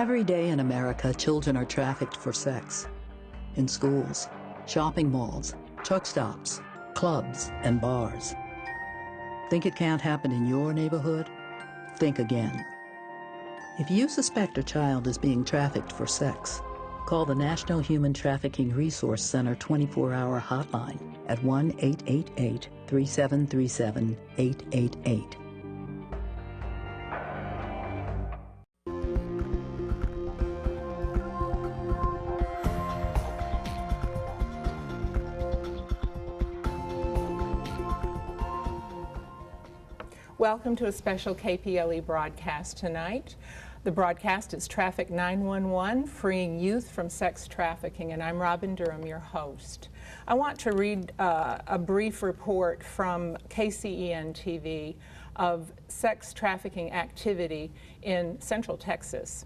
Every day in America, children are trafficked for sex. In schools, shopping malls, truck stops, clubs, and bars. Think it can't happen in your neighborhood? Think again. If you suspect a child is being trafficked for sex, call the National Human Trafficking Resource Center 24-hour hotline at 1-888-3737-888. Welcome to a special KPLE broadcast tonight. The broadcast is Traffick911, Freeing Youth from Sex Trafficking, and I'm Robin Durham, your host. I want to read a brief report from KPLE-TV of sex trafficking activity in Central Texas.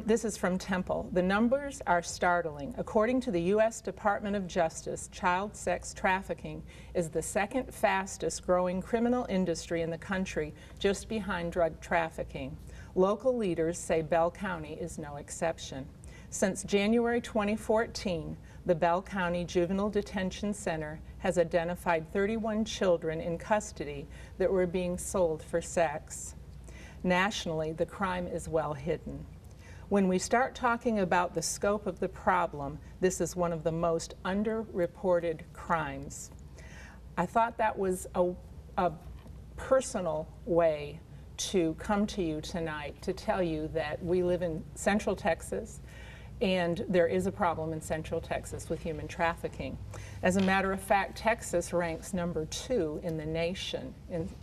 This is from Temple. The numbers are startling. According to the U.S. Department of Justice, child sex trafficking is the second fastest growing criminal industry in the country, just behind drug trafficking. Local leaders say Bell County is no exception. Since January 2014, the Bell County Juvenile Detention Center has identified 31 children in custody that were being sold for sex. Nationally, the crime is well hidden. When we start talking about the scope of the problem, this is one of the most underreported crimes. I thought that was a personal way to come to you tonight to tell you that we live in Central Texas, and there is a problem in Central Texas with human trafficking. As a matter of fact, Texas ranks number 2 in the nation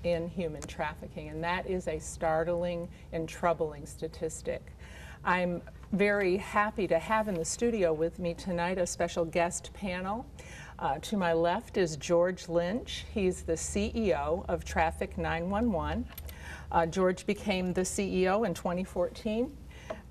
in human trafficking, and that is a startling and troubling statistic. I'm very happy to have in the studio with me tonight a special guest panel. To my left is George Lynch. He's the CEO of Traffick911. George became the CEO in 2014.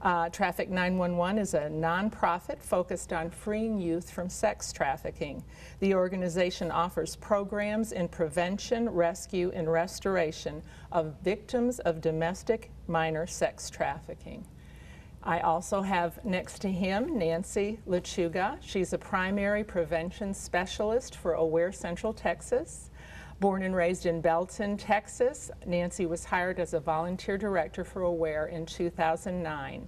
Traffick911 is a nonprofit focused on freeing youth from sex trafficking. The organization offers programs in prevention, rescue, and restoration of victims of domestic minor sex trafficking. I also have next to him Nancy Lechuga. She's a primary prevention specialist for Aware Central Texas. Born and raised in Belton, Texas, Nancy was hired as a volunteer director for Aware in 2009.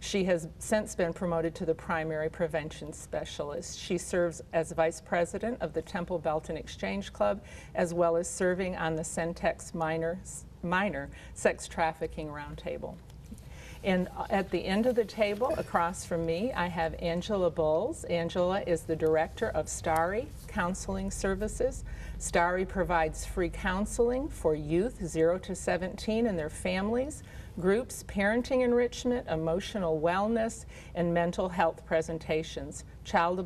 She has since been promoted to the primary prevention specialist. She serves as vice president of the Temple Belton Exchange Club, as well as serving on the Centex Minor Sex Trafficking Roundtable. And at the end of the table, across from me, I have Angela Bowles. Angela is the director of Starry Counseling Services. Starry provides free counseling for youth 0 to 17 and their families, groups, parenting enrichment, emotional wellness, and mental health presentations, child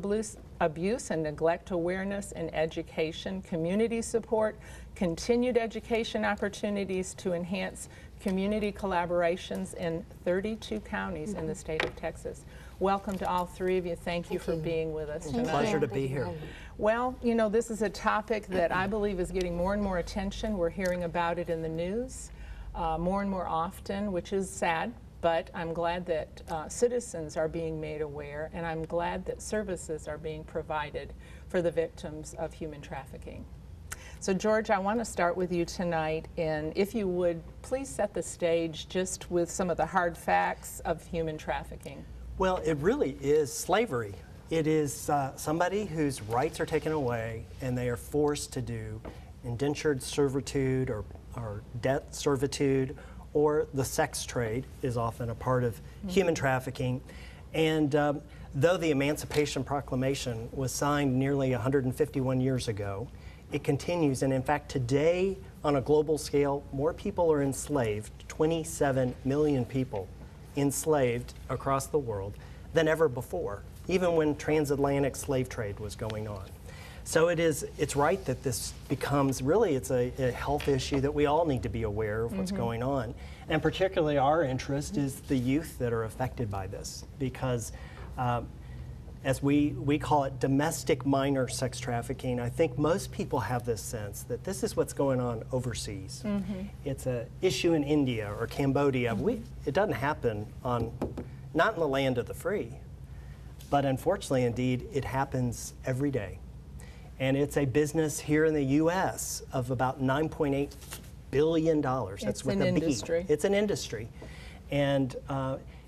abuse and neglect awareness and education, community support, continued education opportunities to enhance community collaborations in 32 counties in the state of Texas. Welcome to all three of you. Thank you for being with us tonight. Pleasure to be here. Well, you know, this is a topic that I believe is getting more and more attention. We're hearing about it in the news more and more often, which is sad, but I'm glad that citizens are being made aware, and I'm glad that services are being provided for the victims of human trafficking. So George, I want to start with you tonight, and if you would, please set the stage just with some of the hard facts of human trafficking. Well, it really is slavery. It is somebody whose rights are taken away and they are forced to do indentured servitude or debt servitude, or the sex trade is often a part of human trafficking. And though the Emancipation Proclamation was signed nearly 151 years ago, it continues, and in fact today on a global scale, more people are enslaved, 27 million people enslaved across the world than ever before, even when transatlantic slave trade was going on. So it's right that this becomes it's a health issue that we all need to be aware of what's going on. And particularly our interest is the youth that are affected by this, because as we call it, domestic minor sex trafficking, I think most people have this sense that this is what's going on overseas. It's an issue in India or Cambodia. It doesn't happen not in the land of the free, but unfortunately, indeed, it happens every day. And it's a business here in the U.S. of about $9.8 billion. That's with a B. It's an industry. And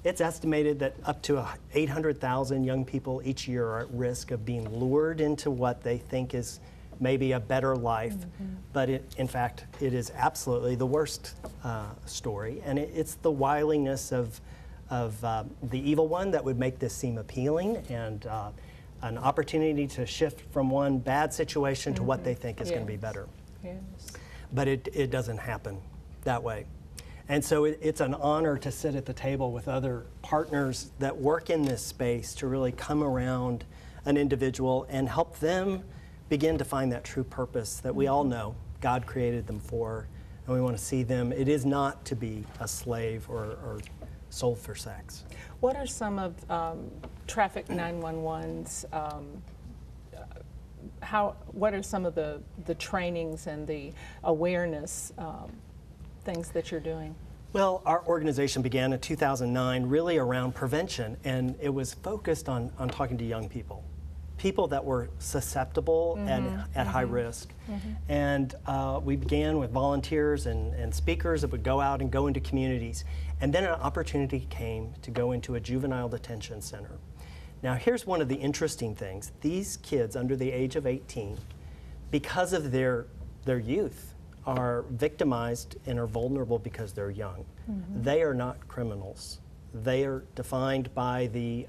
it's estimated that up to 800,000 young people each year are at risk of being lured into what they think is maybe a better life. But in fact, it is absolutely the worst story. And it's the wiliness of the evil one that would make this seem appealing, and an opportunity to shift from one bad situation to what they think is going to be better. But it doesn't happen that way. And so it's an honor to sit at the table with other partners that work in this space to really come around an individual and help them begin to find that true purpose that we all know God created them for, and we want to see them. It is not to be a slave or sold for sex. What are some of Traffick911's, what are some of the trainings and the awareness things that you're doing? Well, our organization began in 2009 really around prevention, and it was focused on talking to young people that were susceptible and at high risk. And we began with volunteers and speakers that would go out and go into communities. And then an opportunity came to go into a juvenile detention center. Now, here's one of the interesting things. These kids under the age of 18, because of their youth, are victimized and are vulnerable because they're young. They are not criminals. They are defined by the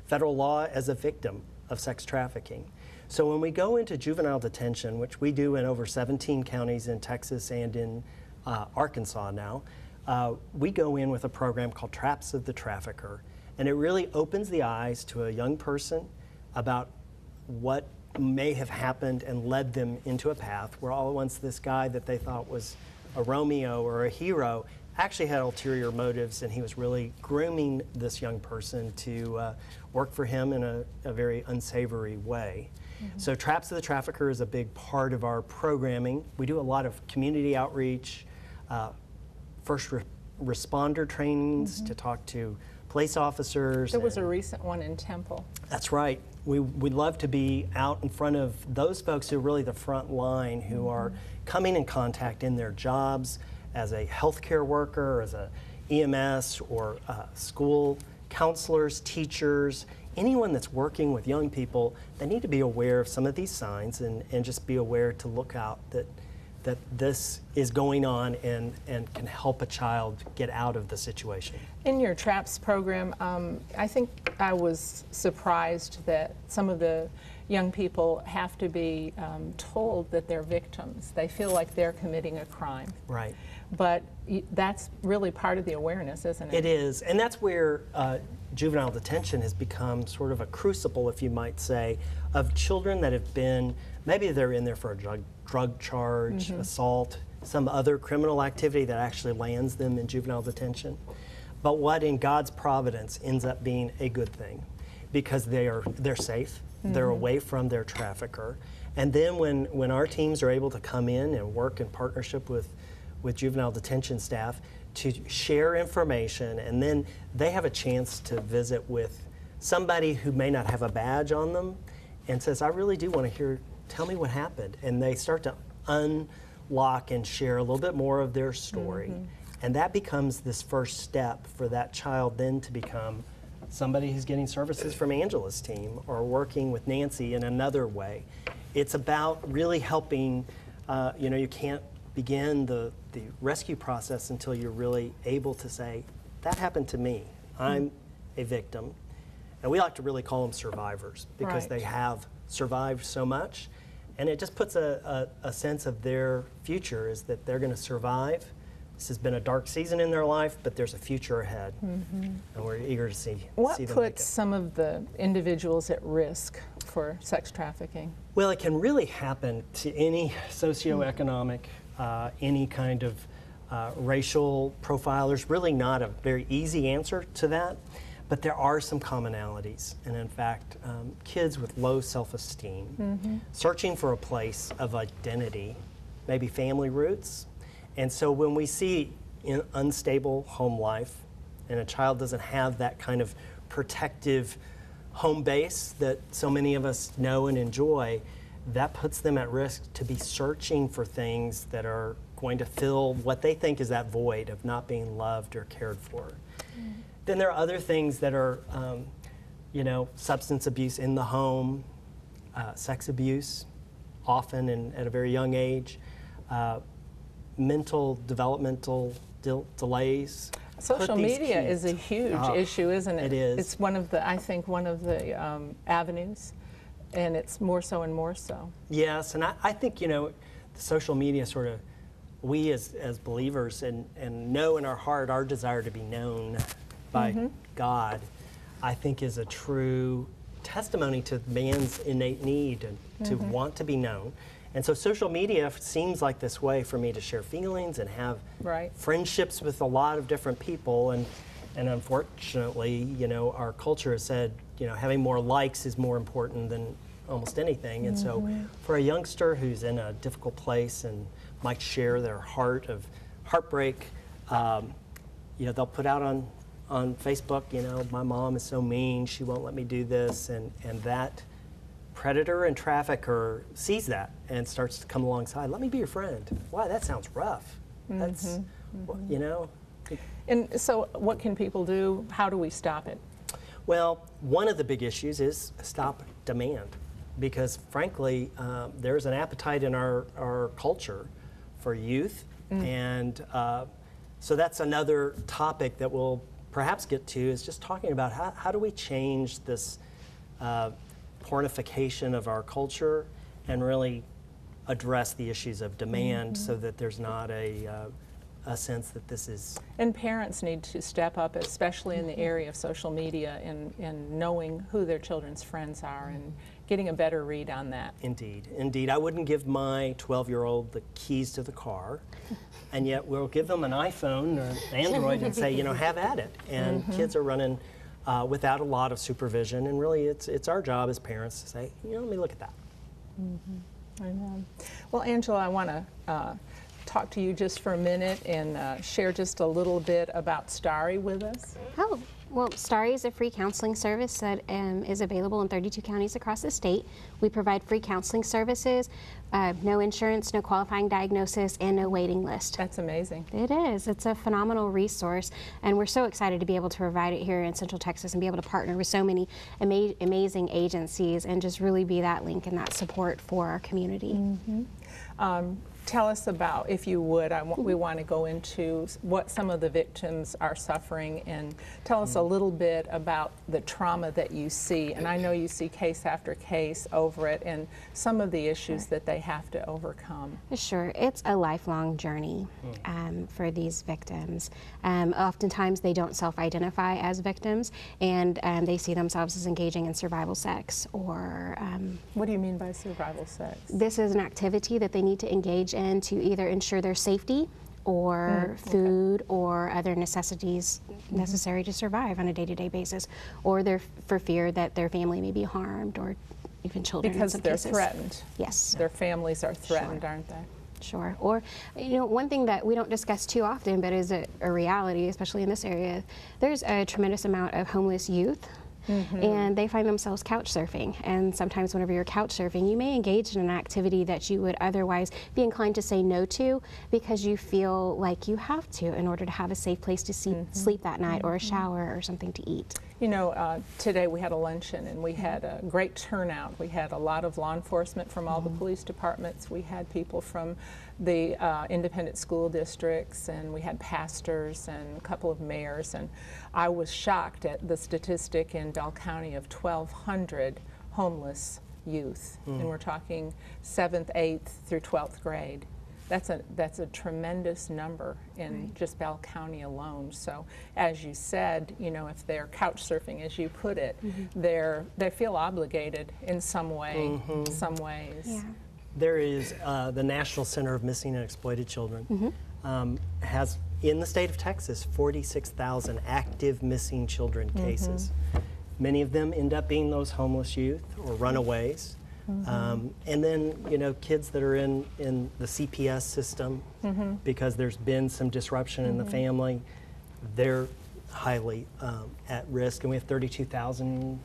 federal law as a victim of sex trafficking. So when we go into juvenile detention, which we do in over 17 counties in Texas and in Arkansas now, we go in with a program called Traps of the Trafficker. And it really opens the eyes to a young person about what may have happened and led them into a path where all at once this guy that they thought was a Romeo or a hero actually had ulterior motives, and he was really grooming this young person to work for him in a very unsavory way. So Traps of the Trafficker is a big part of our programming. We do a lot of community outreach, first responder trainings to talk to police officers. There was a recent one in Temple. That's right. We'd love to be out in front of those folks who are really the front line, who are coming in contact in their jobs as a healthcare worker, as a EMS, or school counselors, teachers, anyone that's working with young people. They need to be aware of some of these signs and just be aware to look out that this is going on and can help a child get out of the situation. In your TRAPS program, I think I was surprised that some of the young people have to be told that they're victims. They feel like they're committing a crime. Right. But that's really part of the awareness, isn't it? It is, and that's where juvenile detention has become sort of a crucible, if you might say, of children that have been, maybe they're in there for a drug charge, assault, some other criminal activity that actually lands them in juvenile detention. But what in God's providence ends up being a good thing, because they're safe, they're away from their trafficker. And then when our teams are able to come in and work in partnership with juvenile detention staff to share information, and then they have a chance to visit with somebody who may not have a badge on them and says, I really do want to hear, tell me what happened. And they start to unlock and share a little bit more of their story. And that becomes this first step for that child then to become somebody who's getting services from Angela's team or working with Nancy in another way. It's about really helping, you can't begin the rescue process until you're really able to say, that happened to me. I'm a victim. And we like to really call them survivors, because they have survived so much. And it just puts a sense of their future, is that they're going to survive. This has been a dark season in their life, but there's a future ahead. And we're eager to see them What make it. puts some of the individuals at risk for sex trafficking? Well, it can really happen to any socioeconomic, any kind of racial profile. There's really not a very easy answer to that. But there are some commonalities, and in fact, kids with low self-esteem, searching for a place of identity, maybe family roots. And so when we see in unstable home life, and a child doesn't have that kind of protective home base that so many of us know and enjoy, that puts them at risk to be searching for things that are going to fill what they think is that void of not being loved or cared for. Then there are other things that are, substance abuse in the home, sex abuse, often and at a very young age, mental developmental delays. Social media is a huge issue, isn't it? It is. It's one of the, I think, one of the avenues, and it's more so and more so. Yes, and I think, the social media sort of, we as believers and know in our heart our desire to be known by God, I think is a true testimony to man's innate need to want to be known. And so social media seems like this way for me to share feelings and have friendships with a lot of different people. And unfortunately, our culture has said, having more likes is more important than almost anything. And so for a youngster who's in a difficult place and might share their heart of heartbreak, they'll put out on Facebook, my mom is so mean, she won't let me do this, and that predator and trafficker sees that and starts to come alongside. Let me be your friend. Wow, that sounds rough. That's, And so what can people do? How do we stop it? Well, one of the big issues is stop demand, because frankly, there's an appetite in our culture for youth, and so that's another topic that we'll perhaps get to, is just talking about how do we change this pornification of our culture and really address the issues of demand so that there's not a sense that this is... And parents need to step up, especially in the area of social media, and knowing who their children's friends are and getting a better read on that. Indeed, indeed. I wouldn't give my 12-year-old the keys to the car, and yet we'll give them an iPhone or an Android and say, have at it. And kids are running without a lot of supervision, and really it's our job as parents to say, let me look at that. I know. Well, Angela, I want to talk to you just for a minute and share just a little bit about Starry with us. Oh, well, Starry is a free counseling service that is available in 32 counties across the state. We provide free counseling services, no insurance, no qualifying diagnosis, and no waiting list. That's amazing. It is. It's a phenomenal resource, and we're so excited to be able to provide it here in Central Texas and be able to partner with so many amazing agencies and just really be that link and that support for our community. Tell us about, if you would, we want to go into what some of the victims are suffering, and tell us a little bit about the trauma that you see. And I know you see case after case over it and some of the issues that they have to overcome. Sure. It's a lifelong journey for these victims. Oftentimes they don't self-identify as victims, and they see themselves as engaging in survival sex or... What do you mean by survival sex? This is an activity that they need to engage in to either ensure their safety or food or other necessities necessary to survive on a day-to-day basis, or they're for fear that their family may be harmed, or even children because in some they're cases. threatened. Yes. Their families are threatened, aren't they? Sure. Or, one thing that we don't discuss too often, but is a reality, especially in this area, there's a tremendous amount of homeless youth. And they find themselves couch surfing, and sometimes whenever you're couch surfing, you may engage in an activity that you would otherwise be inclined to say no to because you feel like you have to in order to have a safe place to sleep that night, or a shower, or something to eat. Today we had a luncheon and we had a great turnout. We had a lot of law enforcement from all the police departments. We had people from the independent school districts, and we had pastors and a couple of mayors. And I was shocked at the statistic in Bell County of 1,200 homeless youth. And we're talking 7th, 8th through 12th grade. That's a tremendous number in just Bell County alone. So, as you said, if they're couch surfing, as you put it, they feel obligated in some way, some ways. Yeah. There is the National Center of Missing and Exploited Children has in the state of Texas, 46,000 active missing children cases. Many of them end up being those homeless youth or runaways. And then, you know, kids that are in the CPS system because there's been some disruption in the family, they're highly at risk. And we have 32,000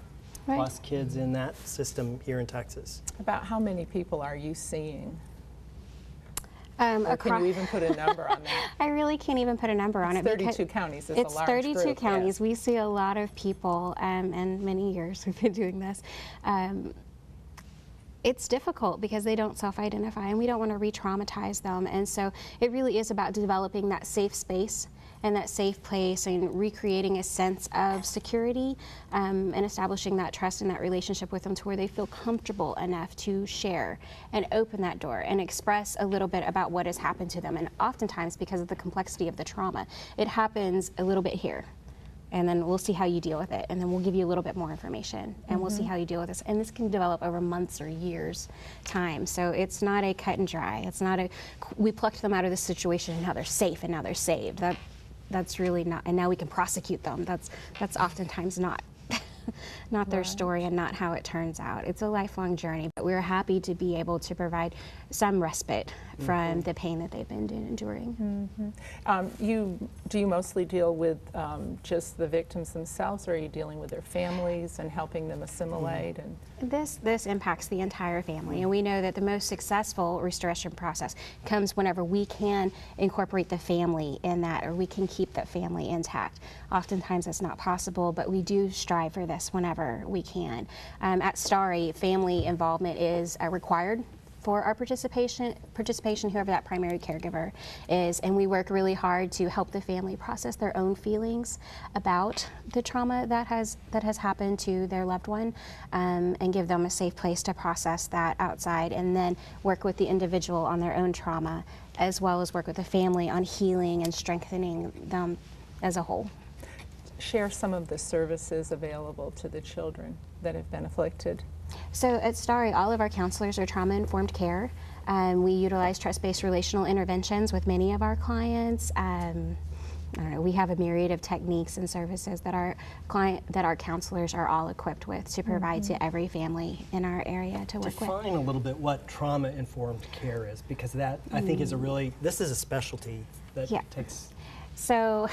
plus kids in that system here in Texas. About how many people are you seeing? Or can you even put a number on that? I really can't even put a number on it. 32 counties is a large group. It's 32 counties. Yes. We see a lot of people, and many years we've been doing this. It's difficult because they don't self-identify, and we don't want to re-traumatize them. And so it really is about developing that safe space and that safe place and recreating a sense of security and establishing that trust and that relationship with them to where they feel comfortable enough to share and open that door and express a little bit about what has happened to them. And oftentimes, because of the complexity of the trauma, it happens a little bit here. And then we'll see how you deal with it, and then we'll give you a little bit more information, and we'll see how you deal with this. And this can develop over months or years time. So it's not a cut and dry. It's not a, we plucked them out of this situation and now they're safe and now they're saved. That's really not, and now we can prosecute them. That's oftentimes not their story and not how it turns out. It's a lifelong journey, but we're happy to be able to provide some respite from the pain that they've been enduring. Do you mostly deal with just the victims themselves, or are you dealing with their families and helping them assimilate? And This impacts the entire family, and we know that the most successful restoration process comes whenever we can incorporate the family in that, or we can keep that family intact. Oftentimes that's not possible, but we do strive for this whenever we can. At Starry, family involvement is required for our participation, whoever that primary caregiver is, and we work really hard to help the family process their own feelings about the trauma that has happened to their loved one, and give them a safe place to process that outside, and then work with the individual on their own trauma, as well as work with the family on healing and strengthening them as a whole. Share some of the services available to the children that have been afflicted. So at Starry, all of our counselors are trauma-informed care. We utilize trust-based relational interventions with many of our clients. I don't know, we have a myriad of techniques and services that our counselors are all equipped with to provide to every family in our area to work with. Define a little bit what trauma-informed care is, because that, I think, is this is a specialty that takes... So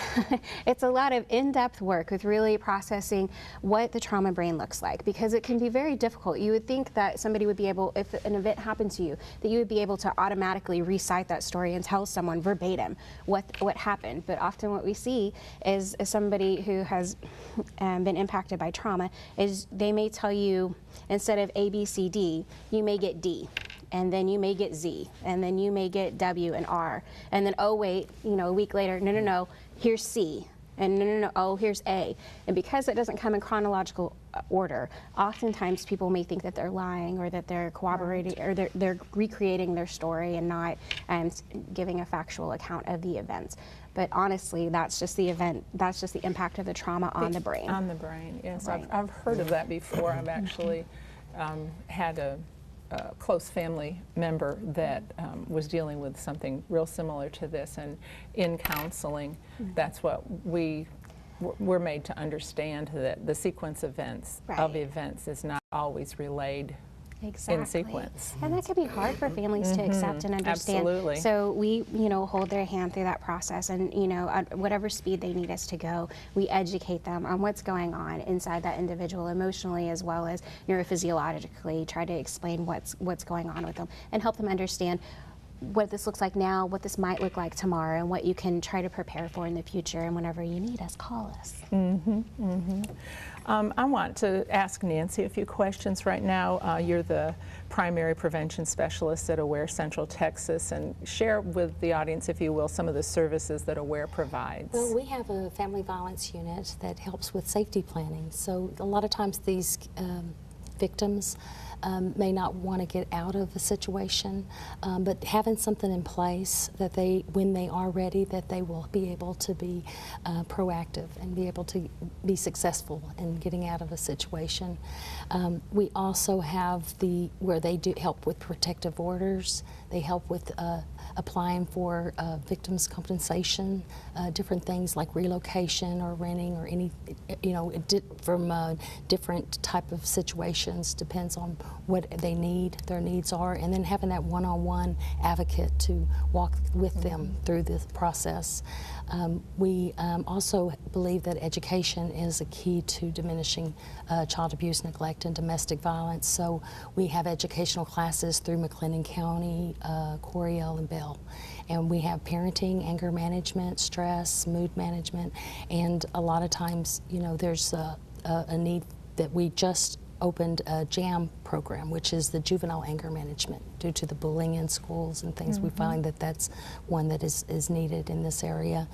it's a lot of in-depth work with really processing what the trauma brain looks like, because it can be very difficult. You would think that somebody would be able, if an event happened to you, that you would be able to automatically recite that story and tell someone verbatim what happened. But often what we see is somebody who has been impacted by trauma is they may tell you, instead of A, B, C, D, you may get D. And then you may get Z, and then you may get W and R, and then, oh wait, you know, a week later, no, here's C, and no, oh, here's A. And because it doesn't come in chronological order, oftentimes people may think that they're lying, or that they're corroborating, or they're recreating their story and not giving a factual account of the events. But honestly, that's just the impact of the trauma on the brain. On the brain, yes. Right. I've heard of that before. I've actually had a close family member that was dealing with something real similar to this, and in counseling, that's what we're made to understand, that the sequence of events is not always relayed in sequence. And that can be hard for families to accept and understand. Absolutely. So we, hold their hand through that process, and, at whatever speed they need us to go, we educate them on what's going on inside that individual emotionally as well as neurophysiologically, try to explain what's going on with them and help them understand what this looks like now, what this might look like tomorrow, and what you can try to prepare for in the future. And whenever you need us, call us. I want to ask Nancy a few questions right now. You're the primary prevention specialist at AWARE Central Texas, and share with the audience, if you will, some of the services that AWARE provides. Well, we have a family violence unit that helps with safety planning. So a lot of times these victims may not want to get out of a situation, but having something in place that when they are ready, that they will be able to be proactive and be able to be successful in getting out of a situation. We also have where they do help with protective orders. They help with applying for victims' compensation, different things like relocation or renting or any, from different type of situations, depends on what they need, their needs are, and then having that one-on-one advocate to walk with them through this process. We also believe that education is a key to diminishing child abuse, neglect, and domestic violence. So we have educational classes through McLennan County, Coryell, and Bell. And we have parenting, anger management, stress, mood management, and a lot of times, there's a need that we just opened a JAM program, which is the juvenile anger management, due to the bullying in schools and things. We find that that's one that is needed in this area.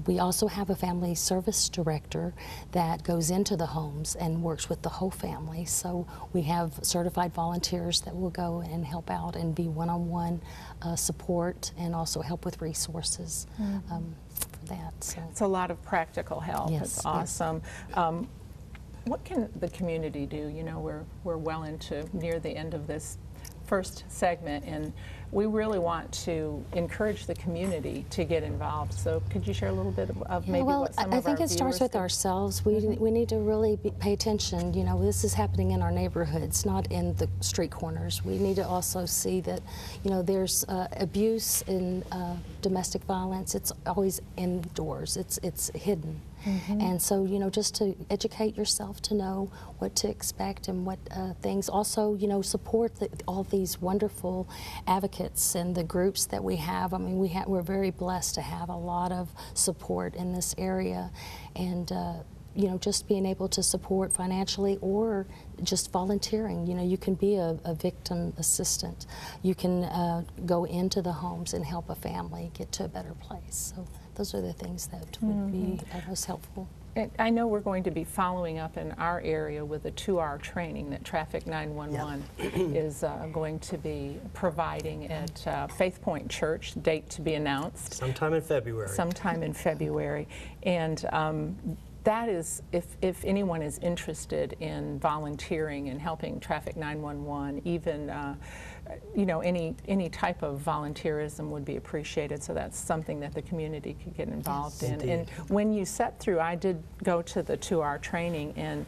We also have a family service director that goes into the homes and works with the whole family. So we have certified volunteers that will go and help out and be one-on-one support, and also help with resources for that. So it's a lot of practical help. Yes, it's awesome. Yes. What can the community do? We're well into near the end of this first segment, and we really want to encourage the community to get involved. So could you share a little bit of maybe what some of our I think it starts with ourselves. We need to really pay attention. This is happening in our neighborhoods, not in the street corners. We need to also see that, there's abuse and domestic violence. It's always indoors. It's hidden. And so, just to educate yourself to know what to expect and what things. Also, support all these wonderful advocates and the groups that we have. I mean, we're very blessed to have a lot of support in this area, and just being able to support financially or just volunteering. You can be a victim assistant. You can go into the homes and help a family get to a better place. So those are the things that would be most helpful. And I know we're going to be following up in our area with a 2-hour training that Traffick911 is going to be providing at Faith Point Church, date to be announced. Sometime in February. Sometime in February. And that is, if anyone is interested in volunteering and helping Traffick911, even any type of volunteerism would be appreciated. So that's something that the community could get involved in. Indeed. And when you set through, I did go to the 2-hour training, and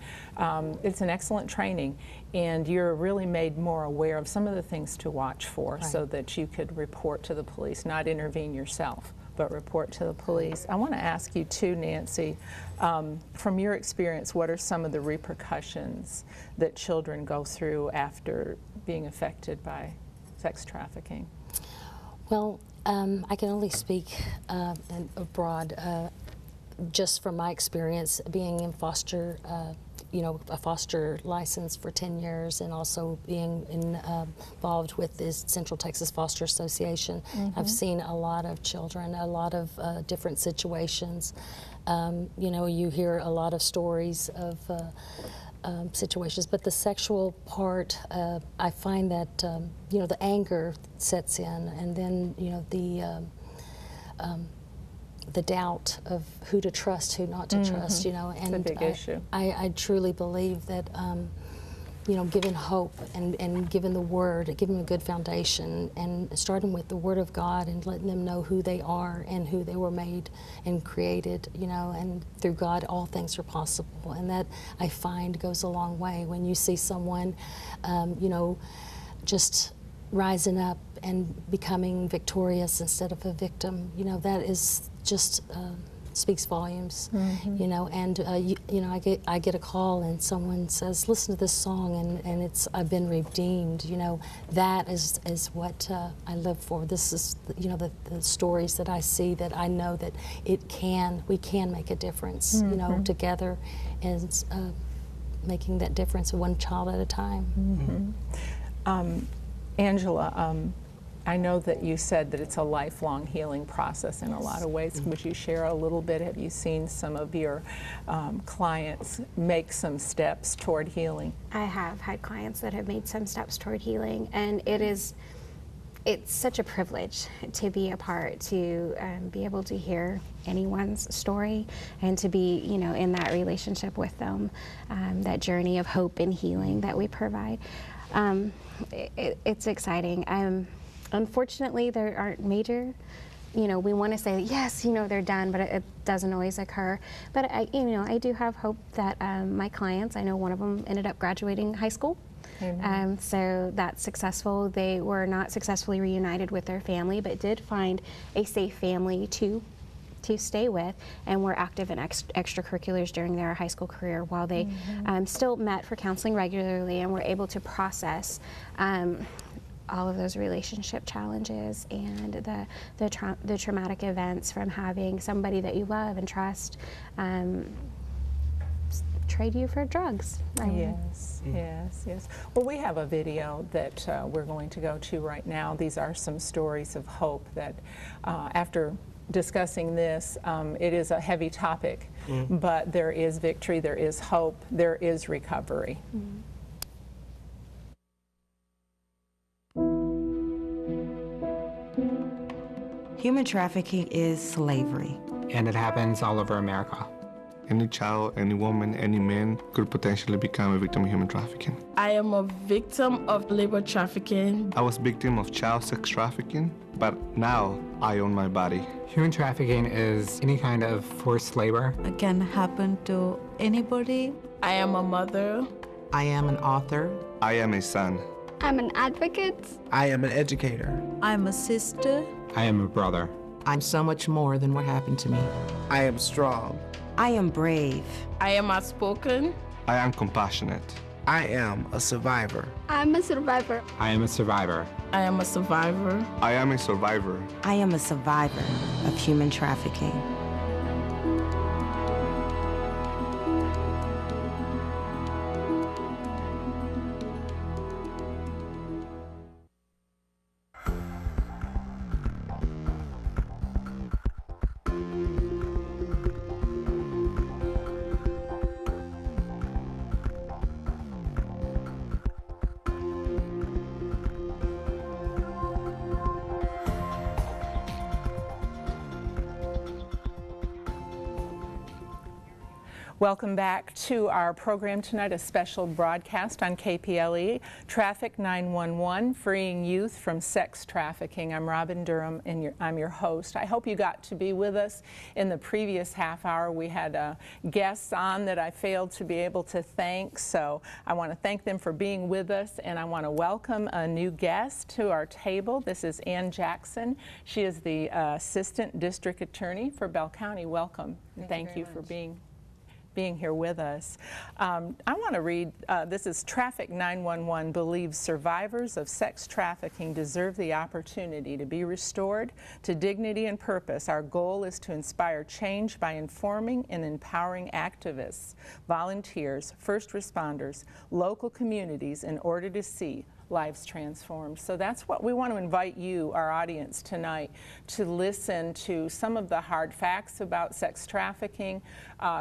it's an excellent training. And you're really made more aware of some of the things to watch for, so that you could report to the police, not intervene yourself, but report to the police. I want to ask you too, Nancy, from your experience, what are some of the repercussions that children go through after being affected by sex trafficking? Well, I can only speak abroad, just from my experience being in foster, a foster license for 10 years, and also being involved with the Central Texas Foster Association. I've seen a lot of children, a lot of different situations. You hear a lot of stories of situations, but the sexual part, I find that the anger sets in, and then the doubt of who to trust, who not to trust, and it's a big issue. I truly believe that given hope and given the Word, giving a good foundation, and starting with the Word of God and letting them know who they are and who they were made and created, and through God all things are possible. And that, I find, goes a long way when you see someone, just rising up and becoming victorious instead of a victim. That is just speaks volumes. And I get a call and someone says, listen to this song, and it's I've been redeemed. That is what I live for. This is the stories that I see, that I know that we can make a difference, together, and making that difference one child at a time. Angela, I know that you said that it's a lifelong healing process in a lot of ways. Would you share a little bit? Have you seen some of your clients make some steps toward healing? I have had clients that have made some steps toward healing, and it's such a privilege to be a part, to be able to hear anyone's story and to be, you know, in that relationship with them, that journey of hope and healing that we provide. It's exciting. Unfortunately, there aren't major, you know, we want to say, yes, you know, they're done, but it doesn't always occur. But I do have hope that my clients, I know one of them ended up graduating high school. So that's successful. They were not successfully reunited with their family, but did find a safe family to stay with, and were active in extracurriculars during their high school career while they still met for counseling regularly and were able to process all of those relationship challenges and the traumatic events from having somebody that you love and trust trade you for drugs. Yes, yes. Well, we have a video that we're going to go to right now. These are some stories of hope that after discussing this, it is a heavy topic, but there is victory, there is hope, there is recovery. Human trafficking is slavery. And it happens all over America. Any child, any woman, any man could potentially become a victim of human trafficking. I am a victim of labor trafficking. I was a victim of child sex trafficking, but now I own my body. Human trafficking is any kind of forced labor. It can happen to anybody. I am a mother. I am an author. I am a son. I'm an advocate. I am an educator. I'm a sister. I am a brother. I'm so much more than what happened to me. I am strong. I am brave. I am outspoken. I am compassionate. I am a survivor. I'm a survivor. I am a survivor. I am a survivor. I am a survivor. I am a survivor of human trafficking. Welcome back to our program tonight, a special broadcast on KPLE, Traffic 911, Freeing Youth from Sex Trafficking. I'm Robin Durham, and I'm your host. I hope you got to be with us in the previous half hour. We had guests on that I failed to be able to thank, so I want to thank them for being with us, and I want to welcome a new guest to our table. This is Ann Jackson. She is the Assistant District Attorney for Bell County. Welcome, and thank you for being here with us. I want to read, this is Traffic 911 believes survivors of sex trafficking deserve the opportunity to be restored to dignity and purpose. Our goal is to inspire change by informing and empowering activists, volunteers, first responders, local communities in order to see lives transformed. So that's what we want to invite you, our audience tonight, to listen to some of the hard facts about sex trafficking,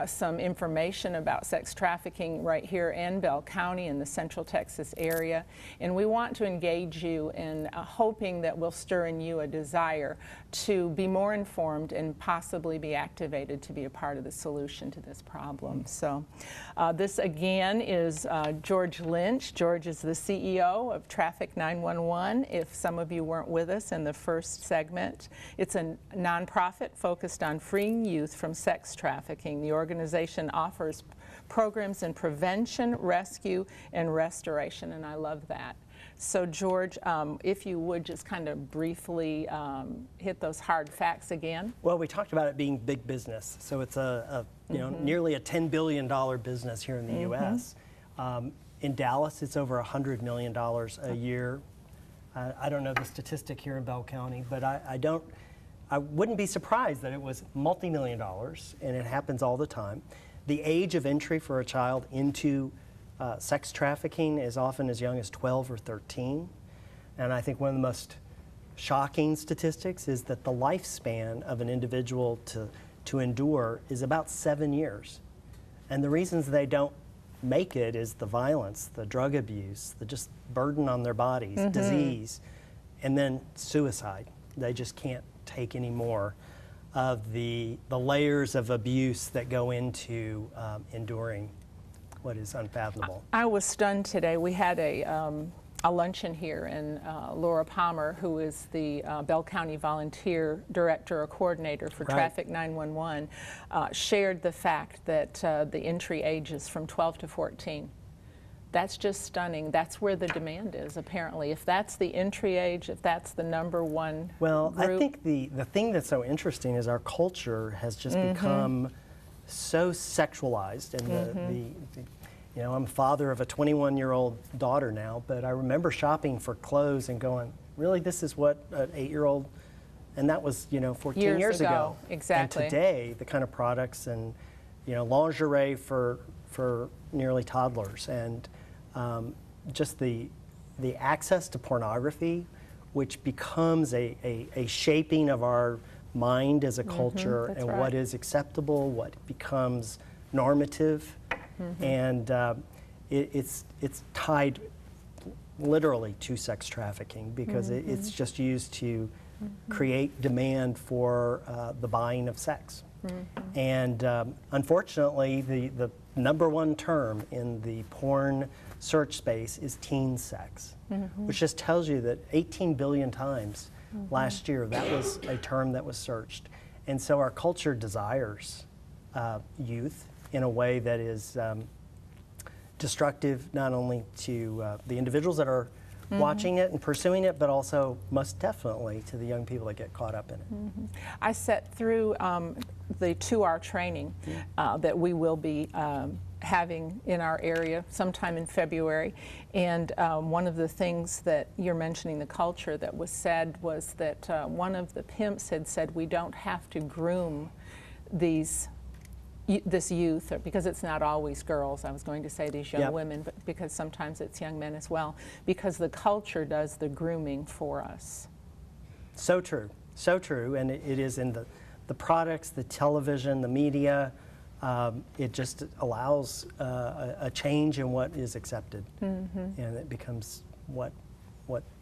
some information about sex trafficking right here in Bell County in the Central Texas area. And we want to engage you in hoping that we'll stir in you a desire to be more informed and possibly be activated to be a part of the solution to this problem. So this again is George Lynch. George is the CEO of Traffic 911. If some of you weren't with us in the first segment, it's a nonprofit focused on freeing youth from sex trafficking. The organization offers programs in prevention, rescue, and restoration, and I love that. So George, if you would just kind of briefly hit those hard facts again. Well, we talked about it being big business. So it's nearly a $10 billion business here in the U.S. In Dallas, it's over $100 million a year. I don't know the statistic here in Bell County, but I wouldn't be surprised that it was multi-million dollars, and it happens all the time. The age of entry for a child into sex trafficking is often as young as 12 or 13. And I think one of the most shocking statistics is that the lifespan of an individual to endure is about 7 years. And the reasons they don't make it is the violence, the drug abuse, the just burden on their bodies, disease, and then suicide. They just can't take any more of the layers of abuse that go into enduring what is unfathomable. I was stunned today. We had a luncheon here, and Laura Palmer, who is the Bell County Volunteer Director or Coordinator for Traffick911, shared the fact that the entry age is from 12 to 14. That's just stunning. That's where the demand is, apparently. If that's the entry age, if that's the #1 Well, group. I think the thing that's so interesting is our culture has just become so sexualized, and you know, I'm a father of a 21-year-old daughter now, but I remember shopping for clothes and going, really, this is what an 8-year-old, and that was, you know, 14 years ago. Exactly. And today, the kind of products and, you know, lingerie for nearly toddlers, and just the access to pornography, which becomes a shaping of our mind as a culture, and what is acceptable, what becomes normative. And it's tied literally to sex trafficking, because it's just used to create demand for the buying of sex. And unfortunately, the #1 term in the porn search space is teen sex, which just tells you that 18 billion times last year that was a term that was searched. And so our culture desires youth in a way that is destructive not only to the individuals that are watching it and pursuing it, but also most definitely to the young people that get caught up in it. I sat through the 2-hour training that we will be having in our area sometime in February, and one of the things that you're mentioning, the culture that was said, was that one of the pimps had said we don't have to groom this youth, because it's not always girls. I was going to say these young women, but because sometimes it's young men as well, because the culture does the grooming for us. So true, and it is in the products, the television, the media. It just allows a change in what is accepted, and it becomes what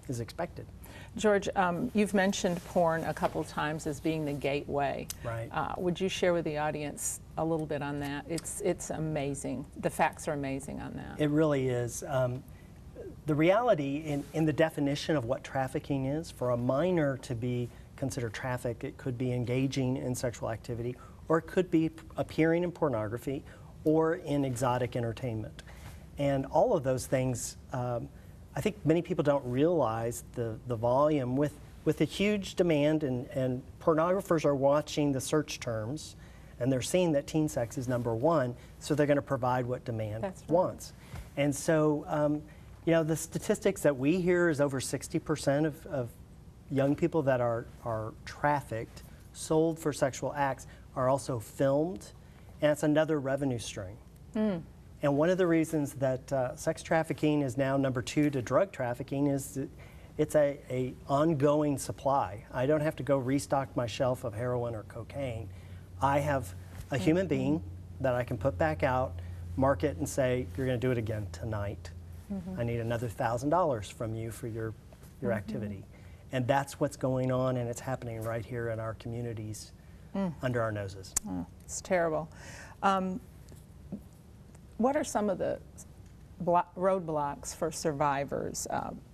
is expected. George, you've mentioned porn a couple times as being the gateway. Right. Would you share with the audience a little bit on that? It's amazing. The facts are amazing on that. It really is. The reality in the definition of what trafficking is, for a minor to be considered trafficked, it could be engaging in sexual activity, or it could be appearing in pornography or in exotic entertainment. And all of those things, I think many people don't realize the volume with a huge demand, and pornographers are watching the search terms, and they're seeing that teen sex is #1, so they're going to provide what demand wants. And so, you know, the statistics that we hear is over 60% of young people that are trafficked, sold for sexual acts, are also filmed, and it's another revenue stream. And one of the reasons that sex trafficking is now #2 to drug trafficking is that it's a ongoing supply. I don't have to go restock my shelf of heroin or cocaine. I have a human being that I can put back out, market, and say, you're going to do it again tonight. I need another $1,000 from you for your activity. And that's what's going on, and it's happening right here in our communities under our noses. It's terrible. What are some of the roadblocks for survivors,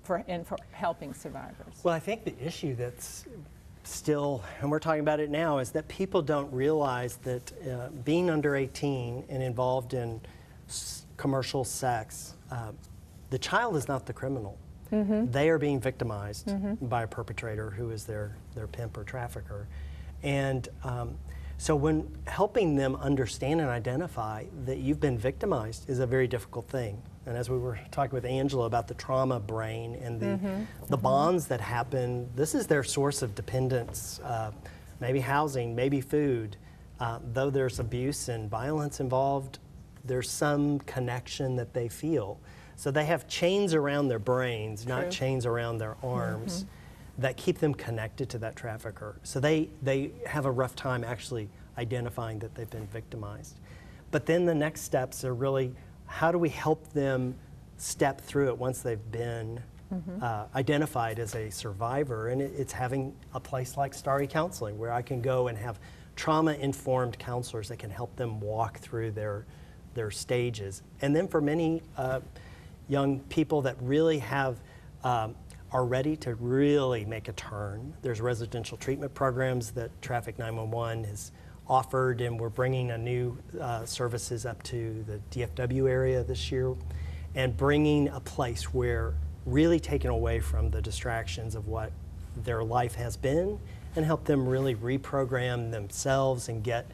for helping survivors? Well, I think the issue that's still, and we're talking about it now, is that people don't realize that being under 18 and involved in commercial sex, the child is not the criminal. They are being victimized by a perpetrator who is their pimp or trafficker. And so when helping them understand and identify that you've been victimized is a very difficult thing. And as we were talking with Angela about the trauma brain and the bonds that happen, this is their source of dependence, maybe housing, maybe food. Though there's abuse and violence involved, there's some connection that they feel. So they have chains around their brains, not chains around their arms. that keep them connected to that trafficker. So they have a rough time actually identifying that they've been victimized. But then the next steps are really, how do we help them step through it once they've been identified as a survivor? And it's having a place like Starry Counseling, where I can go and have trauma-informed counselors that can help them walk through their stages. And then for many young people that really have are ready to really make a turn, there's residential treatment programs that Traffick911 has offered, and we're bringing a new services up to the DFW area this year, and bringing a place where really taken away from the distractions of what their life has been, and help them really reprogram themselves and get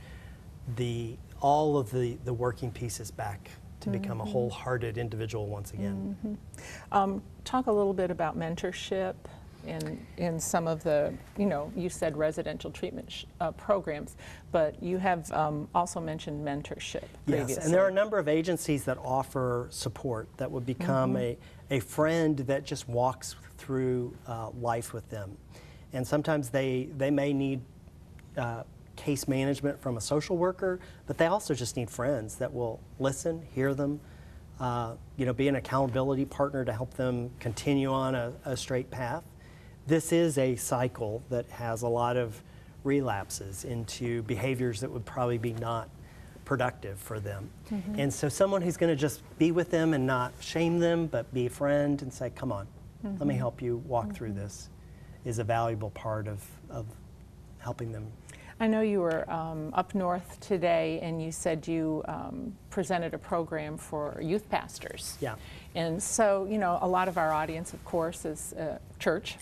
all of the working pieces back to become a wholehearted individual once again. Talk a little bit about mentorship in some of the, you said residential treatment programs, but you have also mentioned mentorship previously. Yes, and there are a number of agencies that offer support that would become a friend that just walks through life with them. And sometimes they may need case management from a social worker, but they also just need friends that will listen, hear them, be an accountability partner to help them continue on a straight path. This is a cycle that has a lot of relapses into behaviors that would probably be not productive for them. And so someone who's going to just be with them and not shame them, but be a friend and say, come on, let me help you walk through this, is a valuable part of helping them. I know you were up north today, and you said you presented a program for youth pastors. Yeah. And so, a lot of our audience, of course, is church,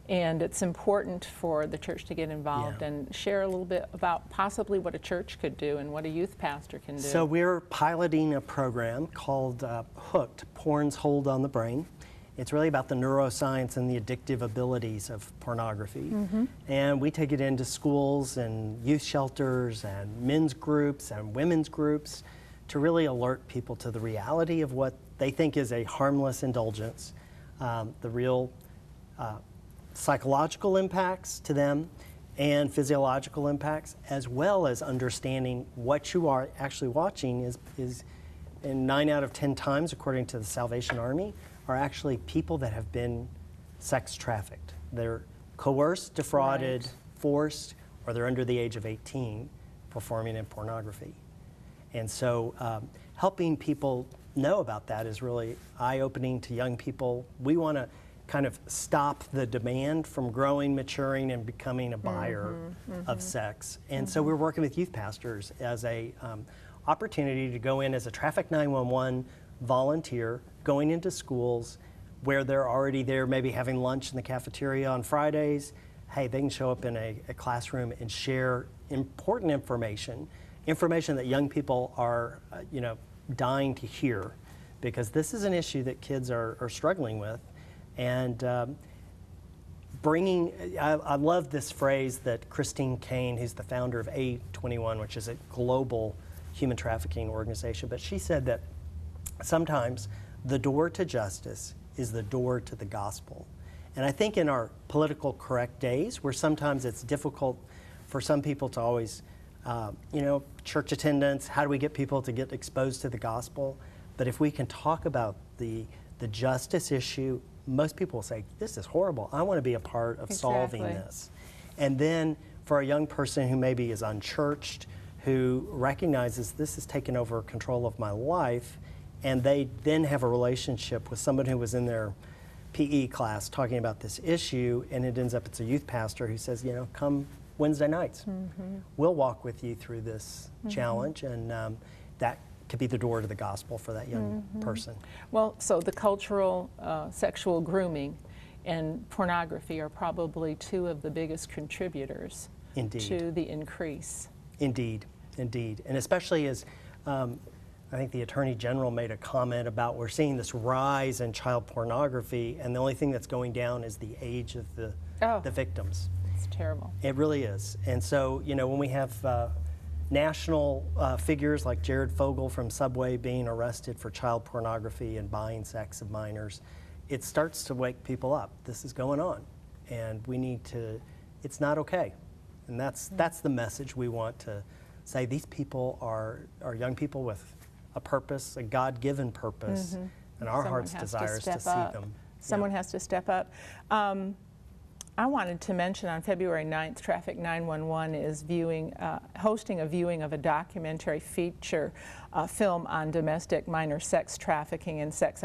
and it's important for the church to get involved and share a little bit about possibly what a church could do and what a youth pastor can do. So we're piloting a program called Hooked, Porn's Hold on the Brain. It's really about the neuroscience and the addictive abilities of pornography. And we take it into schools and youth shelters and men's groups and women's groups to really alert people to the reality of what they think is a harmless indulgence, the real psychological impacts to them and physiological impacts, as well as understanding what you are actually watching is in 9 out of 10 times, according to the Salvation Army, are actually people that have been sex trafficked. They're coerced, defrauded, forced, or they're under the age of 18 performing in pornography. And so helping people know about that is really eye-opening to young people. We want to kind of stop the demand from growing, maturing, and becoming a buyer of sex. And so we're working with youth pastors as a opportunity to go in as a Traffick911 volunteer, going into schools where they're already there, maybe having lunch in the cafeteria on Fridays. Hey, they can show up in a classroom and share important information that young people are, dying to hear, because this is an issue that kids are struggling with. And I love this phrase that Christine Kane, who's the founder of A21, which is a global human trafficking organization, but she said that sometimes the door to justice is the door to the gospel. And I think in our political correct days, where sometimes it's difficult for some people to always, church attendance, how do we get people to get exposed to the gospel? But if we can talk about the justice issue, most people will say, this is horrible. I want to be a part of solving this. And then for a young person who maybe is unchurched, who recognizes this has taken over control of my life, and they then have a relationship with someone who was in their PE class talking about this issue, and it ends up it's a youth pastor who says, come Wednesday nights. We'll walk with you through this challenge, and that could be the door to the gospel for that young person. Well, so the cultural sexual grooming and pornography are probably two of the biggest contributors to the increase. Indeed, indeed. And especially as I think the Attorney General made a comment about we're seeing this rise in child pornography, and the only thing that's going down is the age of the victims. It's terrible. It really is. And so, when we have national figures like Jared Fogle from Subway being arrested for child pornography and buying sex of minors, it starts to wake people up. This is going on. and we need to, it's not okay. And that's the message we want to say. These people are young people with a purpose, a God-given purpose, and our heart's desire is to see them. Someone has to step up. I wanted to mention on February 9th, Traffick911 is hosting a viewing of a documentary feature film on domestic minor sex trafficking and sex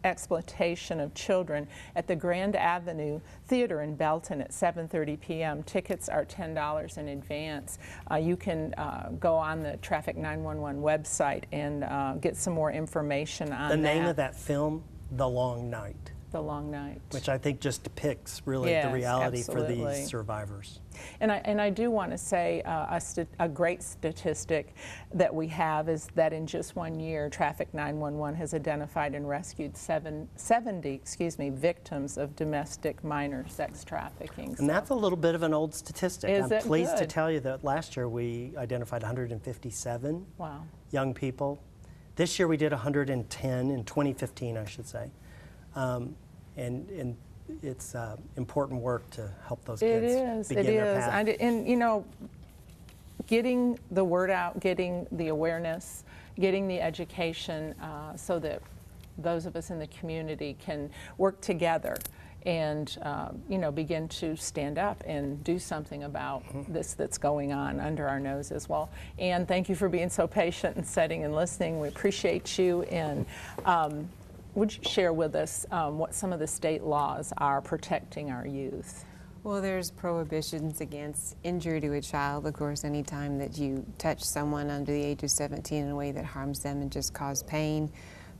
exploitation of children at the Grand Avenue Theater in Belton at 7:30 p.m. Tickets are $10 in advance. You can go on the Traffick911 website and get some more information on the name of that film, The Long Night. The Long Night. Which I think just depicts really the reality for these survivors. And I do want to say a great statistic that we have is that in just 1 year, Traffick911 has identified and rescued 70 victims of domestic minor sex trafficking. And that's a little bit of an old statistic. I'm pleased to tell you that last year we identified 157 young people. This year we did 110, in 2015 I should say. And it's important work to help those kids begin their path. And you know, getting the word out, getting the awareness, getting the education so that those of us in the community can work together and you know, begin to stand up and do something about this that's going on under our nose as well. And thank you for being so patient and sitting and listening. We appreciate you. And would you share with us what some of the state laws are protecting our youth? Well, there's prohibitions against injury to a child. Of course, anytime that you touch someone under the age of 17 in a way that harms them and just cause pain.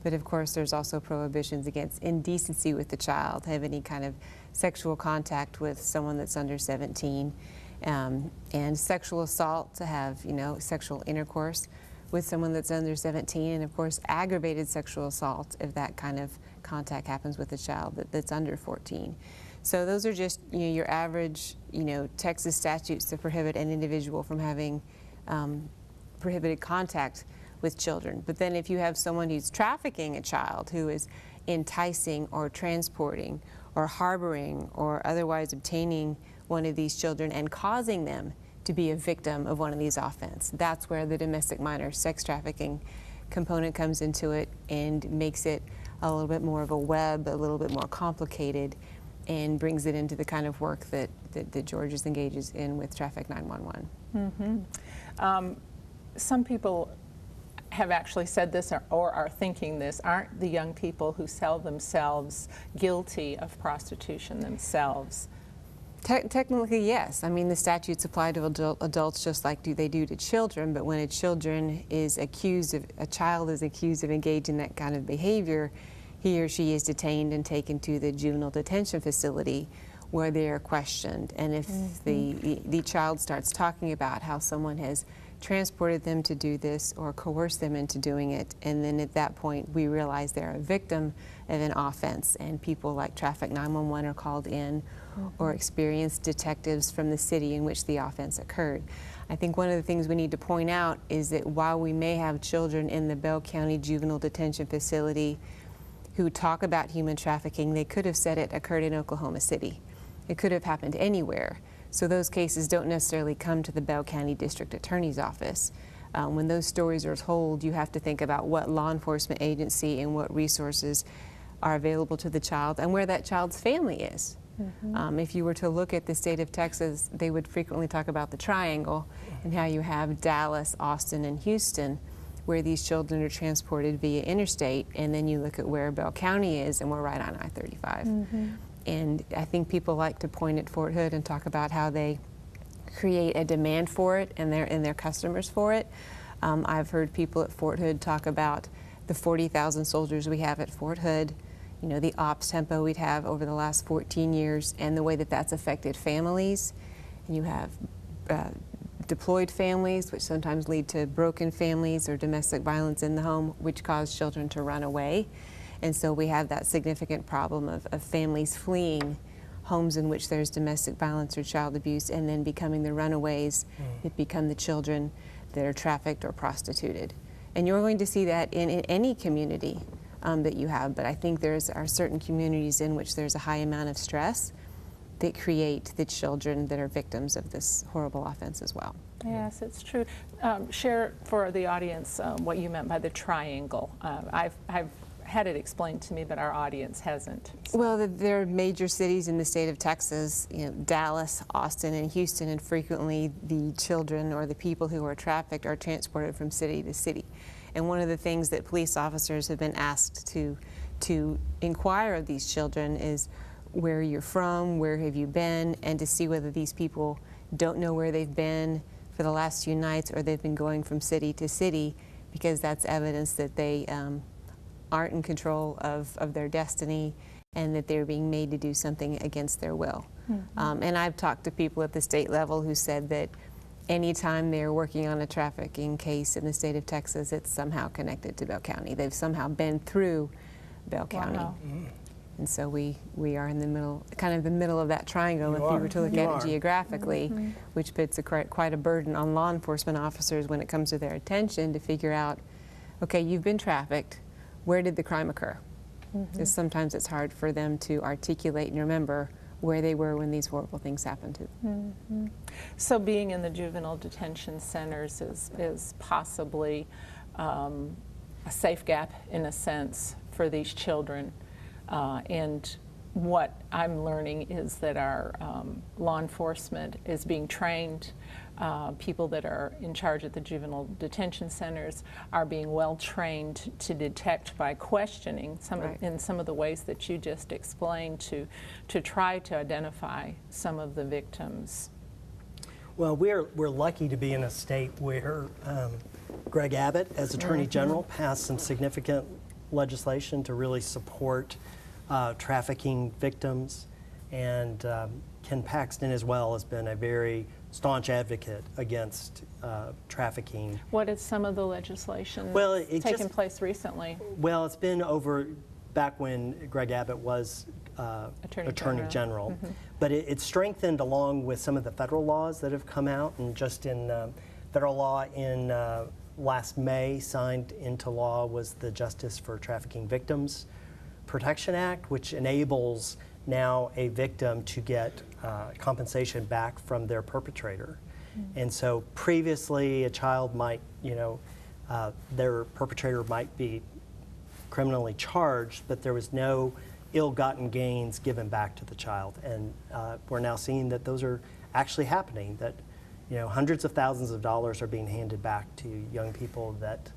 But of course, there's also prohibitions against indecency with the child, have any kind of sexual contact with someone that's under 17, and sexual assault, to have, you know, sexual intercourse with someone that's under 17, and of course aggravated sexual assault if that kind of contact happens with a child that's under 14. So those are just, you know, your average, you know, Texas statutes that prohibit an individual from having prohibited contact with children. But then if you have someone who's trafficking a child, who is enticing or transporting or harboring or otherwise obtaining one of these children and causing them to be a victim of one of these offenses, that's where the domestic minor sex trafficking component comes into it and makes it a little bit more of a web, a little bit more complicated, and brings it into the kind of work that George engages in with Traffick911. Some people have actually said this or are thinking this. Aren't the young people who sell themselves guilty of prostitution themselves? Technically, yes. I mean, the statutes apply to adults just like they do to children, but when a child is accused of engaging in that kind of behavior, he or she is detained and taken to the juvenile detention facility where they are questioned. And if the child starts talking about how someone has transported them to do this or coerced them into doing it, and then at that point we realize they're a victim of an offense, and people like Traffick911 are called in, or experienced detectives from the city in which the offense occurred. I think one of the things we need to point out is that while we may have children in the Bell County Juvenile Detention Facility who talk about human trafficking, they could have said it occurred in Oklahoma City. It could have happened anywhere. So those cases don't necessarily come to the Bell County District Attorney's Office. When those stories are told, you have to think about what law enforcement agency and what resources are available to the child and where that child's family is. If you were to look at the state of Texas, they would frequently talk about the triangle and how you have Dallas, Austin, and Houston, where these children are transported via interstate, and then you look at where Bell County is, and we're right on I-35. And I think people like to point at Fort Hood and talk about how they create a demand for it and their customers for it. I've heard people at Fort Hood talk about the 40,000 soldiers we have at Fort Hood, you know, the ops tempo we'd have over the last 14 years, and the way that that's affected families. And you have deployed families, which sometimes lead to broken families or domestic violence in the home, which cause children to run away. And so we have that significant problem of families fleeing homes in which there's domestic violence or child abuse, and then becoming the runaways that become the children that are trafficked or prostituted. And you're going to see that in any community that you have, but I think are certain communities in which there's a high amount of stress that create the children that are victims of this horrible offense as well. Yes, it's true. Share for the audience what you meant by the triangle. I've had it explained to me, but our audience hasn't. So. Well, there are major cities in the state of Texas, Dallas, Austin, and Houston, and frequently the children or the people who are trafficked are transported from city to city. And one of the things that police officers have been asked to inquire of these children is where you're from, where have you been, and to see whether these people don't know where they've been for the last few nights or they've been going from city to city, because that's evidence that they aren't in control of their destiny and that they're being made to do something against their will. Mm-hmm. And I've talked to people at the state level who said that anytime they're working on a trafficking case in the state of Texas, it's somehow connected to Bell County. They've somehow been through Bell County. Wow. And so we are in the middle, kind of the middle of that triangle, if you were to look at it geographically, which puts quite a burden on law enforcement officers when it comes to their attention to figure out, okay, you've been trafficked, where did the crime occur? Because sometimes it's hard for them to articulate and remember where they were when these horrible things happened to them. So being in the juvenile detention centers is possibly a safe gap, in a sense, for these children. And what I'm learning is that our law enforcement is being trained. People that are in charge at the juvenile detention centers are being well trained to detect by questioning in some of the ways that you just explained to try to identify some of the victims. Well, we're lucky to be in a state where Greg Abbott, as Attorney General, passed some significant legislation to really support trafficking victims, and Ken Paxton as well has been a very staunch advocate against trafficking. What is some of the legislation it's taken place recently? Well, it's been over back when Greg Abbott was Attorney General. But it's strengthened along with some of the federal laws that have come out, and just in federal law in last May signed into law was the Justice for Trafficking Victims Protection Act, which enables now a victim to get compensation back from their perpetrator. And so previously a child might, their perpetrator might be criminally charged, but there was no ill-gotten gains given back to the child. And we're now seeing that those are actually happening, that hundreds of thousands of dollars are being handed back to young people that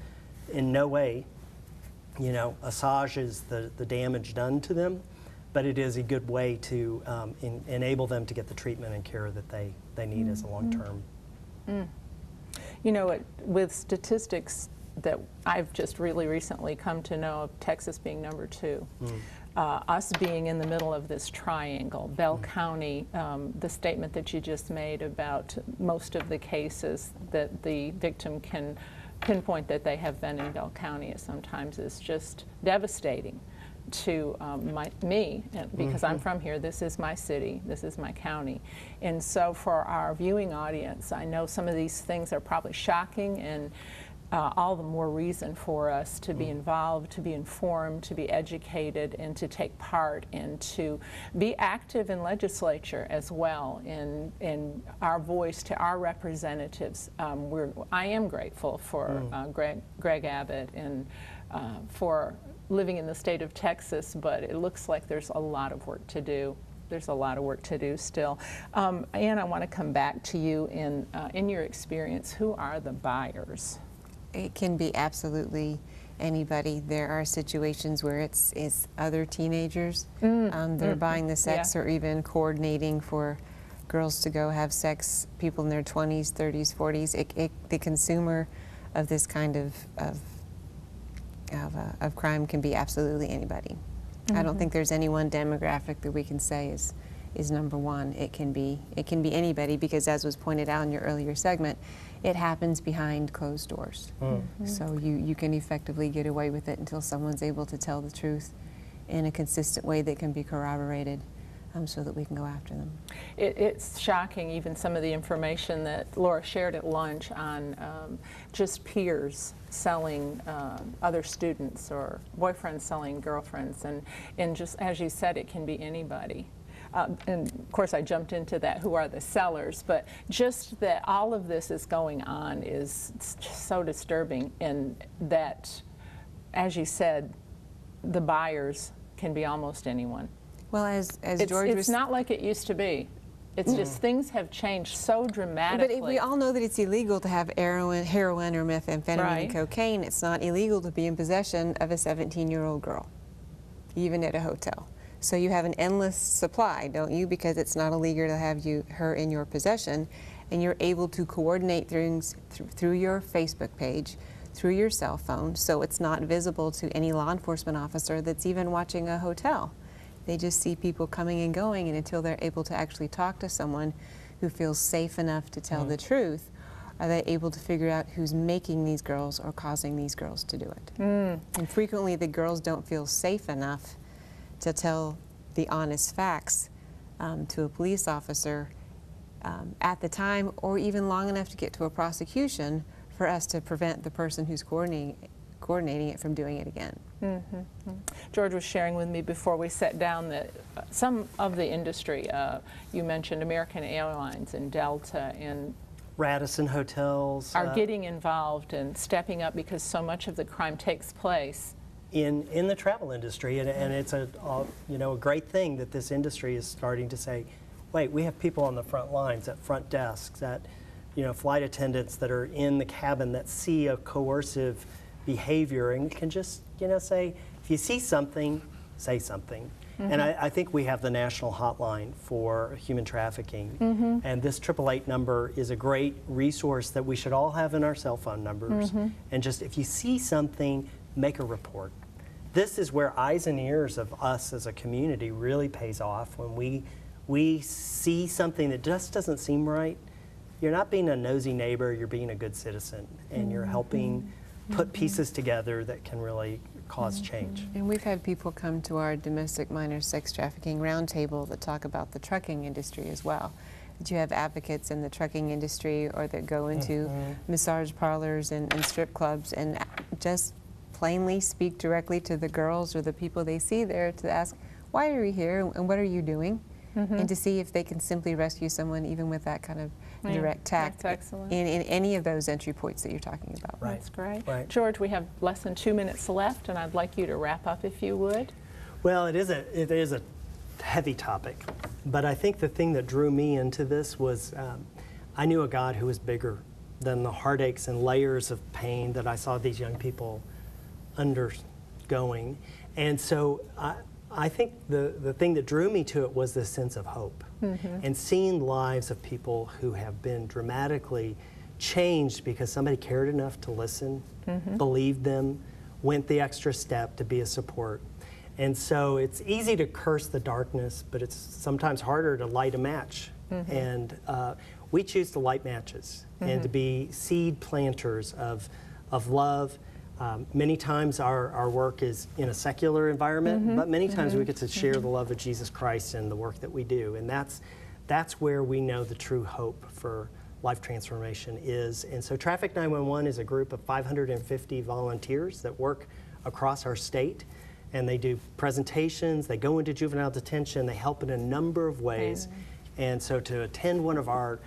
in no way assuages the damage done to them, but it is a good way to enable them to get the treatment and care that they need as a long-term. With statistics that I've just really recently come to know of, Texas being number 2, us being in the middle of this triangle, Bell County, the statement that you just made about most of the cases that the victim can pinpoint that they have been in Bell County sometimes is just devastating to me, because I'm from here. This is my city, this is my county. And so for our viewing audience, I know some of these things are probably shocking, and all the more reason for us to be involved, to be informed, to be educated, and to take part, and to be active in legislature as well, in our voice to our representatives. I am grateful for Greg Abbott and for living in the state of Texas, but it looks like there's a lot of work to do. There's a lot of work to do still. Ann, I want to come back to you. In your experience, who are the buyers? It can be absolutely anybody. There are situations where it's other teenagers. They're buying the sex, or even coordinating for girls to go have sex, people in their 20s, 30s, 40s. The consumer of this kind of crime can be absolutely anybody. I don't think there's any one demographic that we can say is number one. It can be anybody, because as was pointed out in your earlier segment, it happens behind closed doors. So you can effectively get away with it until someone's able to tell the truth in a consistent way that can be corroborated, so that we can go after them. It's shocking, even some of the information that Laura shared at lunch on just peers selling other students, or boyfriends selling girlfriends, and just as you said, it can be anybody. and of course I jumped into that, who are the sellers, but just that all of this is going on is so disturbing, and that, as you said, the buyers can be almost anyone. Well, as George it's was... not like it used to be. It's just things have changed so dramatically. But we all know that it's illegal to have heroin or methamphetamine Right. and cocaine. It's not illegal to be in possession of a 17-year-old girl, even at a hotel. So you have an endless supply, don't you? Because it's not illegal to have her in your possession, and you're able to coordinate things through your Facebook page, through your cell phone, so it's not visible to any law enforcement officer that's even watching a hotel. They just see people coming and going, and until they're able to actually talk to someone who feels safe enough to tell the truth, are they able to figure out who's making these girls or causing these girls to do it. And frequently the girls don't feel safe enough to tell the honest facts to a police officer at the time, or even long enough to get to a prosecution for us to prevent the person who's coordinating it from doing it again. George was sharing with me before we sat down that some of the industry, you mentioned American Airlines and Delta and Radisson hotels are getting involved and stepping up, because so much of the crime takes place in the travel industry, and it's a great thing that this industry is starting to say, wait, we have people on the front lines, at front desks, at flight attendants that are in the cabin that see a coercive behavior and can just say, if you see something, say something. And I think we have the national hotline for human trafficking, and this 888 number is a great resource that we should all have in our cell phone numbers. And just, if you see something, make a report. This is where eyes and ears of us as a community really pays off. When we see something that just doesn't seem right, you're not being a nosy neighbor, you're being a good citizen, and you're helping put pieces together that can really cause change. And we've had people come to our domestic minor sex trafficking roundtable that talk about the trucking industry as well. That you have advocates in the trucking industry, or that go into massage parlors and strip clubs and just plainly speak directly to the girls or the people they see there to ask, why are you here and what are you doing? And to see if they can simply rescue someone even with that kind of direct tact in any of those entry points that you're talking about. Right. That's great. Right. George, we have less than 2 minutes left, and I'd like you to wrap up if you would. Well, it is a heavy topic, but I think the thing that drew me into this was I knew a God who was bigger than the heartaches and layers of pain that I saw these young people undergoing. And so I think the thing that drew me to it was this sense of hope, and seeing lives of people who have been dramatically changed because somebody cared enough to listen, believed them, went the extra step to be a support. And so it's easy to curse the darkness, but it's sometimes harder to light a match. And we choose to light matches and to be seed planters of love. Many times our work is in a secular environment, but many times we get to share the love of Jesus Christ in the work that we do. And that's where we know the true hope for life transformation is. And so Traffick911 is a group of 550 volunteers that work across our state. And they do presentations, they go into juvenile detention, they help in a number of ways. And so to attend one of our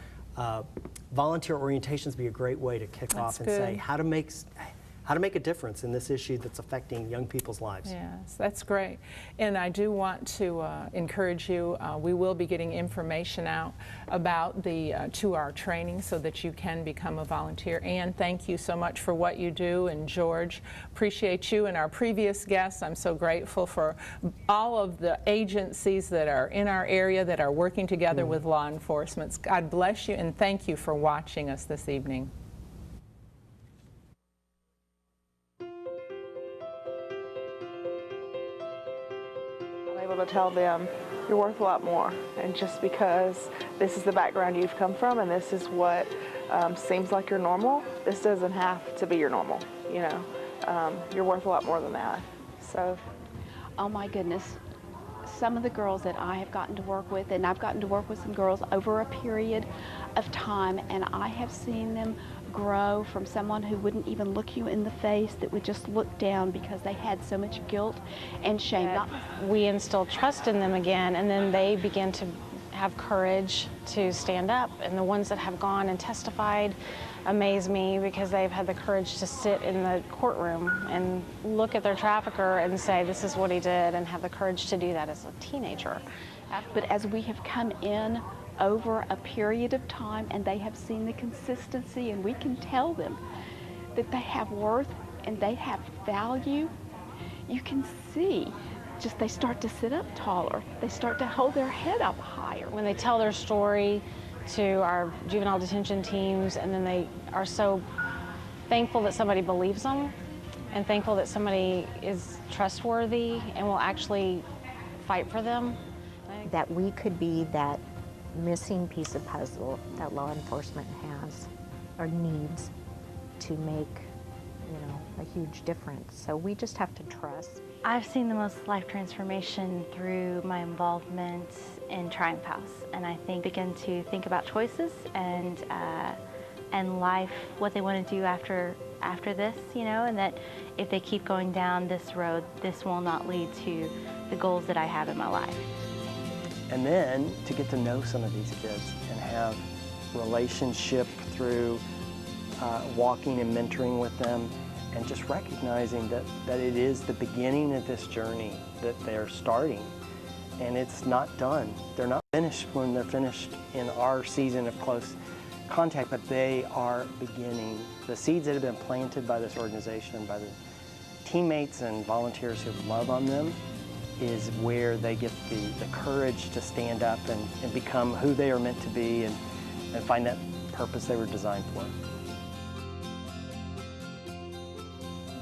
volunteer orientations be a great way to kick off and say how to make a difference in this issue that's affecting young people's lives. Yes, that's great. And I do want to encourage you, we will be getting information out about the 2-hour training so that you can become a volunteer. And thank you so much for what you do. And George, appreciate you and our previous guests. I'm so grateful for all of the agencies that are in our area that are working together with law enforcement. God bless you, and thank you for watching us this evening. To tell them you're worth a lot more, and just because this is the background you've come from and this is what seems like your normal, this doesn't have to be your normal. You know, you're worth a lot more than that. So, oh my goodness, some of the girls that I have gotten to work with, and I've gotten to work with some girls over a period of time, and I have seen them grow from someone who wouldn't even look you in the face, that would just look down because they had so much guilt and shame. We instill trust in them again, and then they begin to have courage to stand up. And the ones that have gone and testified amaze me, because they've had the courage to sit in the courtroom and look at their trafficker and say, this is what he did, and have the courage to do that as a teenager. But as we have come in over a period of time and they have seen the consistency, and we can tell them that they have worth and they have value, you can see just they start to sit up taller. They start to hold their head up higher. When they tell their story to our juvenile detention teams, and then they are so thankful that somebody believes them and thankful that somebody is trustworthy and will actually fight for them. That we could be that missing piece of puzzle that law enforcement has or needs to make, a huge difference. So we just have to trust. I've seen the most life transformation through my involvement in Triumph House, and I begin to think about choices and life, what they want to do after this, and that if they keep going down this road, this will not lead to the goals that I have in my life. And then to get to know some of these kids and have relationship through walking and mentoring with them, and just recognizing that it is the beginning of this journey that they're starting, and it's not done. They're not finished when they're finished in our season of close contact, but they are beginning. The seeds that have been planted by this organization, by the teammates and volunteers who love on them, is where they get the courage to stand up and become who they are meant to be, and find that purpose they were designed for.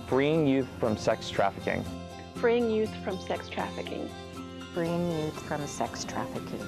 Freeing youth from sex trafficking. Freeing youth from sex trafficking. Freeing youth from sex trafficking.